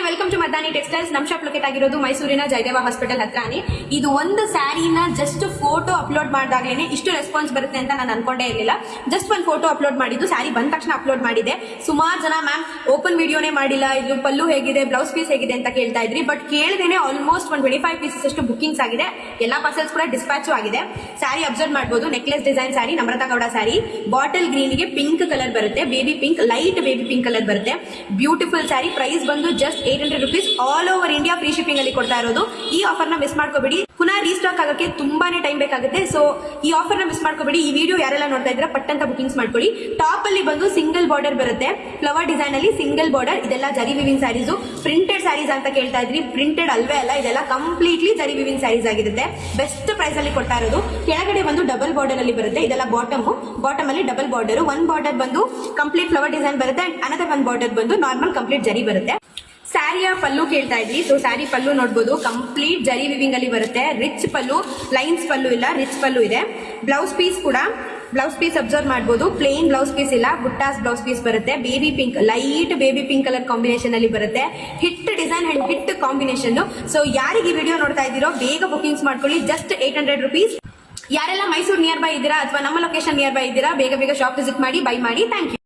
Hi, welcome to Maddani textiles. ನಮ್ಮ shop locate ಆಗಿರೋದು ಮೈಸೂರಿನ ಜಯದೇವ ಹಾಸ್ಪಿಟಲ್ ಹತ್ರನೇ. ಇದು ಒಂದು ಸ್ಯಾರಿನ ಜಸ್ಟ್ ಫೋಟೋ ಅಪ್ಲೋಡ್ ಮಾಡಿದಾಗಲೇ ಇಷ್ಟು ರೆಸ್ಪಾನ್ಸ್ ಬರುತ್ತೆ ಅಂತ ನಾನು ಅನ್ಕೊಂಡೇ ಇರಲಿಲ್ಲ. ಜಸ್ಟ್ ಒಂದು ಫೋಟೋ ಅಪ್ಲೋಡ್ ಮಾಡಿದ್ದು, ಸ್ಯಾರಿ ಬಂದ ತಕ್ಷಣ ಅಪ್ಲೋಡ್ ಮಾಡಿದೆ. ಸುಮಾರು ಜನ ಮ್ಯಾಮ್ ಓಪನ್ ವಿಡಿಯೋನೇ ಮಾಡಿಲ್ಲ, ಇದು ಪಲ್ಲು ಹೇಗಿದೆ, ಬ್ಲೌಸ್ ಪೀಸ್ ಹೇಗಿದೆ ಅಂತ ಕೇಳ್ತಾ ಇದ್ರಿ. ಬಟ್ ಕೇಳ್ದೇನೆ ಆಲ್ಮೋಸ್ಟ್ 25 ಪೀಸಸ್ ಅಷ್ಟು ಬುಕಿಂಗ್ಸ್ ಆಗಿದೆ. ಎಲ್ಲ ಪಾರ್ಸಲ್ಸ್ ಕೂಡ ಡಿಸ್ಪ್ಯಾಚು ಆಗಿದೆ. ಸ್ಯಾರಿ ಅಬ್ಸರ್ವ್ ಮಾಡಬಹುದು. Necklace design sari, Namrata Gowda sari. Bottle ಗ್ರೀನ್ಗೆ ಪಿಂಕ್ ಕಲರ್ ಬರುತ್ತೆ, baby pink, light baby pink colour ಬರುತ್ತೆ. ಬ್ಯೂಟಿಫುಲ್ ಸ್ಯಾರಿ. ಪ್ರೈಸ್ ಬಂದು just 800 rupees. All over India free shipping ಅಲ್ಲಿ ಕೊಡ್ತಾ ಇರೋದು. ಈ ಆಫರ್ ನ ಮಿಸ್ ಮಾಡ್ಕೋಬೇಡಿ. ಪುನಃ ರೀಸ್ಟಾಕ್ ಆಗಕ್ಕೆ ತುಂಬಾನೇ ಟೈಮ್ ಬೇಕಾಗುತ್ತೆ. ಸೊ ಈ ಆಫರ್ ನ ಮಿಸ್ ಮಾಡ್ಕೋಬೇಡಿ. ಈ ವಿಡಿಯೋ ಯಾರೆಲ್ಲ ನೋಡ್ತಾ ಇದ್ರೆ ಪಟ್ಟಂತ ಬುಕಿಂಗ್ಸ್ ಮಾಡ್ಕೊಳ್ಳಿ. ಟಾಪ್ ಅಲ್ಲಿ ಬಂದು ಸಿಂಗಲ್ ಬಾರ್ಡರ್ ಬರುತ್ತೆ, ಫ್ಲವರ್ ಡಿಸೈನ್ ಅಲ್ಲಿ ಸಿಂಗಲ್ ಬಾರ್ಡರ್. ಇದೆಲ್ಲ ಜರಿ ವಿವಿಂಗ್ ಸ್ಯಾರೀಸ್. ಪ್ರಿಂಟೆಡ್ ಸ್ಯಾರೀಸ್ ಅಂತ ಕೇಳ್ತಾ ಇದ್ರಿ, ಪ್ರಿಂಟೆಡ್ ಅಲ್ವೇ ಅಲ್ಲ, ಇದೆಲ್ಲ ಕಂಪ್ಲೀಟ್ಲಿ ಜರಿ ವಿವಿಂಗ್ ಸ್ಯಾರೀಸ್ ಆಗಿರುತ್ತೆ. ಬೆಸ್ಟ್ ಪ್ರೈಸ್ ಅಲ್ಲಿ ಕೊಡ್ತಾ ಇರೋದು. ಕೆಳಗಡೆ ಬಂದು ಡಬಲ್ ಬಾರ್ಡರ್ ಅಲ್ಲಿ ಬರುತ್ತೆ. ಇದೆಲ್ಲ ಬಾಟಮ್ ಅಲ್ಲಿ ಡಬಲ್ ಬಾರ್ಡರ್. ಒನ್ ಬಾರ್ಡರ್ ಬಂದು ಕಂಪ್ಲೀಟ್ ಫ್ಲವರ್ ಡಿಸೈನ್ ಬರುತ್ತೆ, ಅಂಡ್ ಅನದರ್ ಒನ್ ಬಾರ್ಡರ್ ಬಂದು ನಾರ್ಮಲ್ ಕಂಪ್ಲೀಟ್ ಜರಿ ಬರುತ್ತೆ. ಸ್ಯಾರಿಯ ಪಲ್ಲು ಕೇಳ್ತಾ ಇದ್ವಿ. ಸೊ ಸ್ಯಾರಿ ಪಲ್ಲು ನೋಡಬಹುದು, ಕಂಪ್ಲೀಟ್ ಜರಿ ವಿವಿಂಗ್ ಅಲ್ಲಿ ಬರುತ್ತೆ. ರಿಚ್ ಪಲ್ಲು, ಲೈನ್ಸ್ ಪಲ್ಲು ಇಲ್ಲ, ರಿಚ್ ಪಲ್ಲು ಇದೆ. ಬ್ಲೌಸ್ ಪೀಸ್ ಕೂಡ, ಬ್ಲೌಸ್ ಪೀಸ್ ಅಬ್ಸರ್ವ್ ಮಾಡಬಹುದು. ಪ್ಲೇನ್ ಬ್ಲೌಸ್ ಪೀಸ್ ಇಲ್ಲ, ಬುಟ್ಟಾಸ್ ಬ್ಲೌಸ್ ಪೀಸ್ ಬರುತ್ತೆ. Baby pink, light baby pink colour combination ಅಲ್ಲಿ ಬರುತ್ತೆ. Hit design and hit combination. So ಯಾರಿಗೆ ವಿಡಿಯೋ ನೋಡ್ತಾ ಇದ್ದೀರೋ ಬೇಗ ಬುಕಿಂಗ್ಸ್ ಮಾಡ್ಕೊಳ್ಳಿ. Just 800 rupees. ಯಾರೆಲ್ಲ ಮೈಸೂರು ನಿಯರ್ ಬೈ ಇದ್ದೀರಾ ಅಥವಾ ನಮ್ಮ ಲೊಕೇಶನ್ ನಿಯರ್ ಬೈ ಇದ್ದೀರಾ, ಬೇಗ ಶಾಪ್ ವಿಸಿಟ್ ಮಾಡಿ, ಬೈ ಮಾಡಿ. Thank you.